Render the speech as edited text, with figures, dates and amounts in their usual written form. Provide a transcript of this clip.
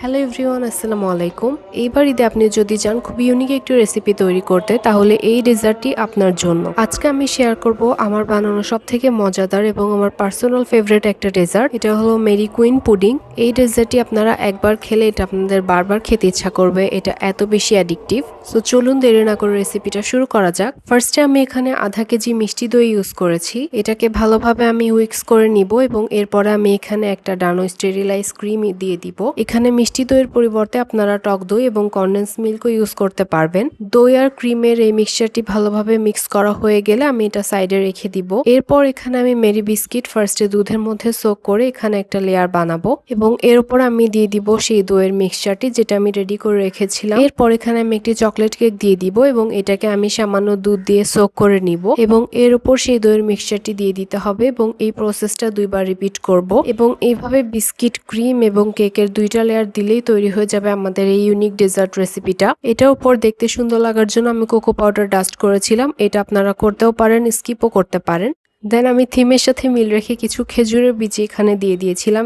Hello everyone, আসসালামু আলাইকুম। এইবার ঈদে আপনি যদি চান খুব ইউনিক একটি রেসিপি তৈরি করতে, তাহলে এই ডেজার্টটি আপনার জন্য। আজকে আমি শেয়ার করব আমার বানানো সবথেকে মজাদার এবং আমার পার্সোনাল ফেভারিট একটা ডেজার্ট। এটা হলো মেরি কুইন পুডিং। এই ডেজার্টটি আপনারা একবার খেলে এটা আপনাদের বারবার খেতে ইচ্ছা করবে। এটা এত বেশি অ্যাডিকটিভ। সো চলুন দেরি না করে রেসিপিটা শুরু করা যাক। ফার্স্টে আমি এখানে আধা কেজি মিষ্টি দই ইউজ করেছি। এটাকে ভালোভাবে আমি হুইক্স করে নিব এবং এরপরে আমি এখানে একটা ডানো স্টেরিলাইজ ক্রিম দিয়ে দিব। এখানে মিষ্টি দইয়ের পরিবর্তে আপনারা টক দই এবং কনডেন্স মিল্কও ইউজ করতে পারবেন। দই আর ক্রিমের এই মিক্সচারটি ভালোভাবে মিক্স করা হয়ে গেলে আমি এটা সাইডে রেখে দিব। এরপর এখানে আমি মেরি বিস্কিট ফার্স্টে দুধের মধ্যে সোক করে এখানে একটা লেয়ার বানাবো এবং এর উপর আমি দিয়ে দিব সেই দইয়ের মিক্সচারটি যেটা আমি রেডি করে রেখেছিলাম। এরপর এখানে আমি একটি চকলেট কেক দিয়ে দিব এবং এটাকে আমি সামান্য দুধ দিয়ে সোক করে নিব এবং এর উপর সেই দইয়ের মিক্সচারটি দিয়ে দিতে হবে এবং এই প্রসেসটা দুইবার রিপিট করব এবং এইভাবে বিস্কিট, ক্রিম এবং কেকের দুইটা লেয়ার দিলেই তৈরি হয়ে যাবে আমাদের এই ইউনিক ডেজার্ট রেসিপিটা। এটার উপর দেখতে সুন্দর লাগার জন্য আমি কোকো পাউডার ডাস্ট করেছিলাম। এটা আপনারা করতেও পারেন, স্কিপও করতে পারেন। দেন আমি থিমের সাথে মিল রেখে কিছু খেজুরের বীজ এখানে দিয়ে দিয়েছিলাম।